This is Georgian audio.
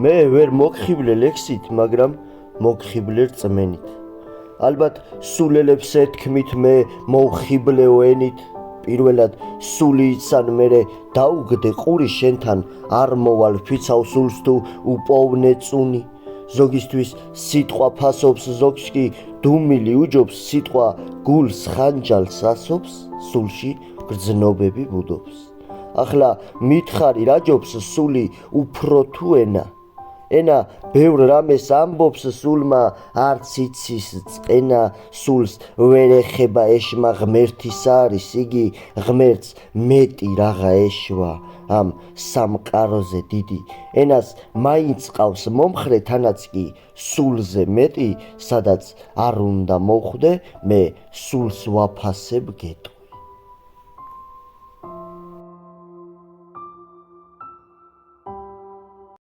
მე ვერ მოგხიბლე ლექსით, მაგრამ მოგხიბლე რწმენით. ალბათ სულელებს ეთქმით მე მოვხიბლეო ენით. პირველად სული იცან მერე დაუგდე ყური შენთან არ მოვალ ფიცავ სულს თუ უპოვნე წუნი. ზოგისთვის სიტყვა ფასობს, ზოგს კი დუმილი უჯობს, სიტყვა გულს ხანჯალს ასობს, სულში გრძნობები ბუდობს. ახლა მითხარი რა ჯობს სული უფრო თუ ენა. ენა ბევრ რამეს ამბობს სულმა, არც იცის წყენა, სულს ვერ ეხება ეშმა ღმერთის არის, იგი ღმერთს მეტი რაღა ეშვა ამ სამყაროზე დიდი. ენას მაინც ყავს მომხრე, თანაც კი სულზე მეტი, სადაც არ უნდა მოხვდე, მე სულს ვაფასებ გეტყვი.